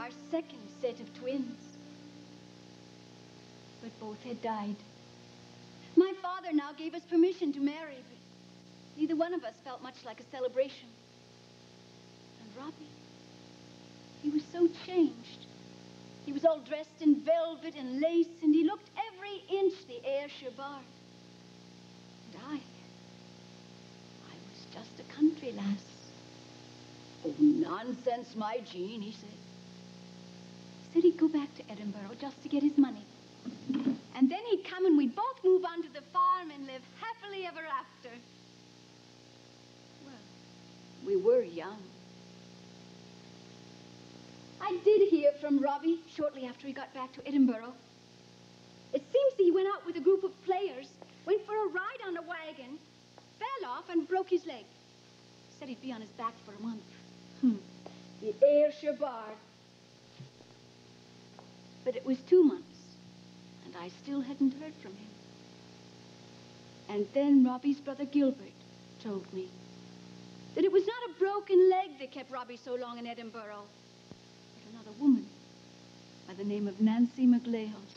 our second set of twins. But both had died. My father now gave us permission to marry, but neither one of us felt much like a celebration. And Robbie, he was so changed. He was all dressed in velvet and lace, and he looked every inch the Ayrshire bard. And I was just a country lass. Oh, nonsense, my Jean, he said. He said he'd go back to Edinburgh just to get his money. And then he'd come and we'd both move on to the farm and live happily ever after. Well, we were young. I did hear from Robbie shortly after he got back to Edinburgh. It seems he went out with a group of players, went for a ride on a wagon, fell off and broke his leg. Said he'd be on his back for a month. The Ayrshire bard. But it was 2 months, and I still hadn't heard from him. And then Robbie's brother Gilbert told me that it was not a broken leg that kept Robbie so long in Edinburgh, but another woman by the name of Nancy McLeos.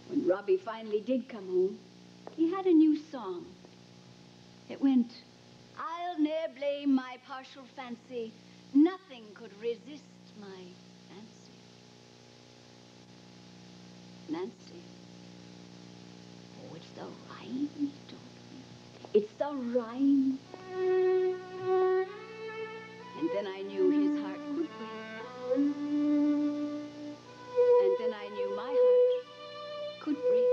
When Robbie finally did come home, he had a new song. It went, I'll ne'er blame my partial fancy. Nothing could resist my fancy. Nancy. Oh, it's the rhyme, he told me. It's the rhyme. And then I knew his heart could break. And then I knew my heart could break.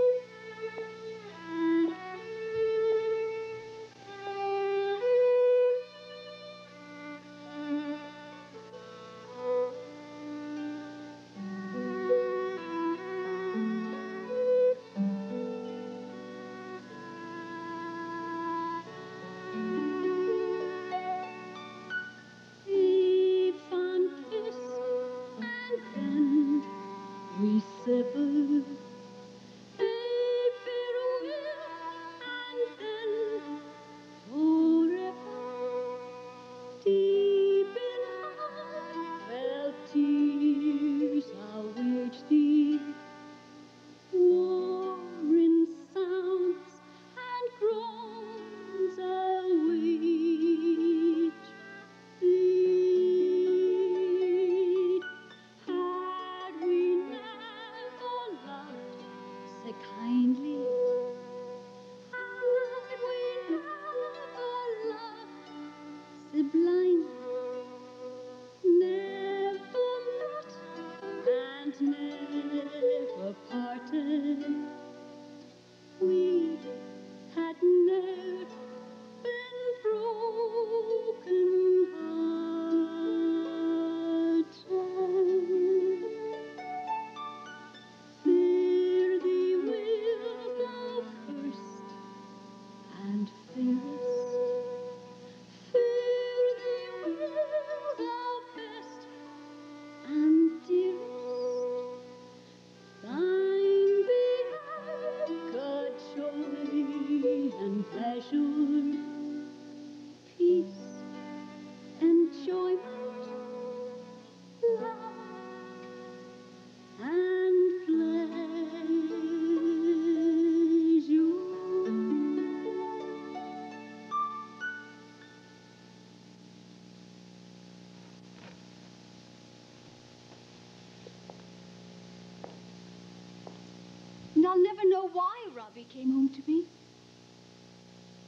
And I'll never know why Robbie came home to me.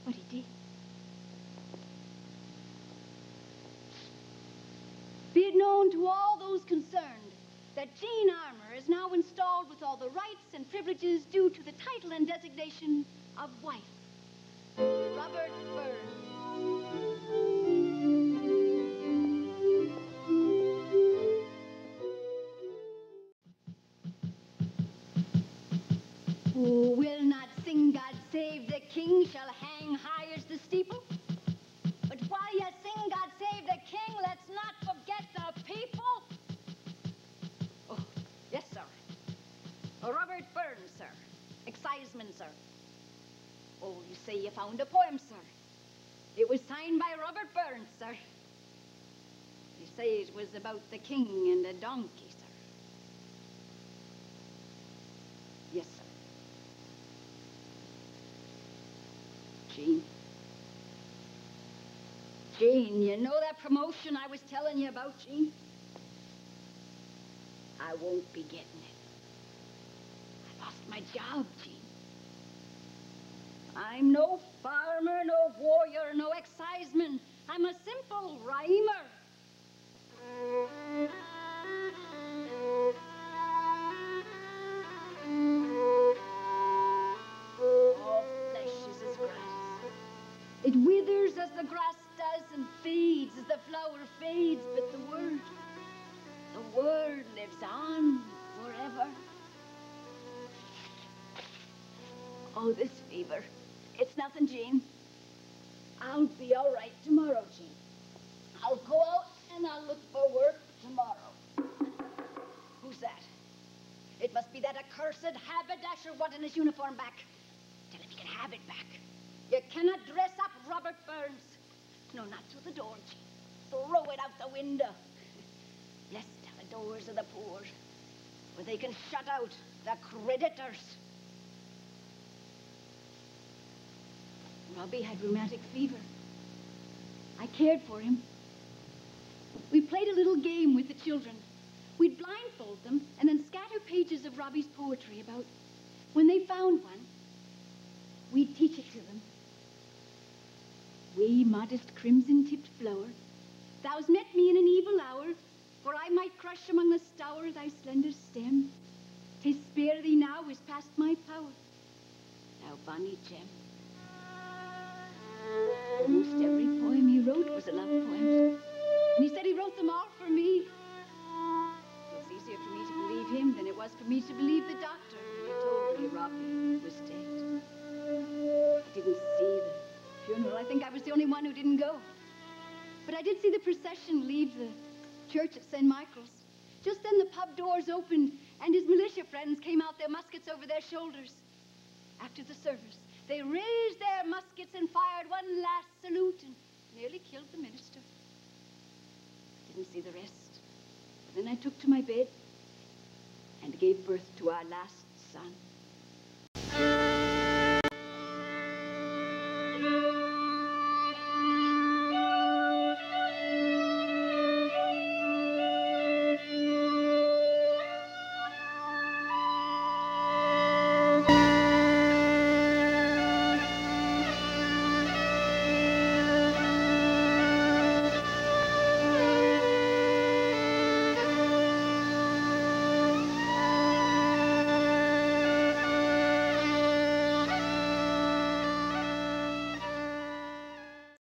But he did. Be it known to all those concerned that Jean Armour is now installed with all the rights and privileges due to the title and designation of wife. Robert Burns. Who will not sing God Save the King shall hang high as the steeple. But while you sing God Save the King, let's not forget the people. Oh, yes, sir. Robert Burns, sir. Exciseman, sir. Oh, you say you found a poem, sir. It was signed by Robert Burns, sir. say it was about the king and a donkey, sir. Yes, sir. Jean. Jean, you know that promotion I was telling you about, Jean? I won't be getting it. I lost my job, Jean. I'm no farmer, no warrior, no exciseman. I'm a simple rhymer. All flesh is as grass. It withers as the grass does and fades as the flower fades, but the word lives on forever. Oh, this fever. It's nothing, Jean. I'll be all right tomorrow, Jean. I'll go out and I'll look for work tomorrow. Who's that? It must be that accursed haberdasher wanting his uniform back. Tell him he can have it back. You cannot dress up Robert Burns. No, not through the door, Jean. Throw it out the window. Blessed are the doors of the poor, where they can shut out the creditors. Robbie had rheumatic fever. I cared for him. We played a little game with the children. We'd blindfold them and then scatter pages of Robbie's poetry about. When they found one, we'd teach it to them. Wee, modest, crimson-tipped flower, thou's met me in an evil hour, for I might crush among the stour thy slender stem. 'Tis spare thee now is past my power, thou bonny gem. Almost every poem he wrote was a love poem. And he said he wrote them all for me. It was easier for me to believe him than it was for me to believe the doctor when he told me Robbie was dead. I didn't see the funeral. I think I was the only one who didn't go. But I did see the procession leave the church at St. Michael's. Just then the pub doors opened and his militia friends came out, their muskets over their shoulders. After the service, they raised their muskets and fired one last salute and nearly killed the minister. I didn't see the rest. Then I took to my bed and gave birth to our last son.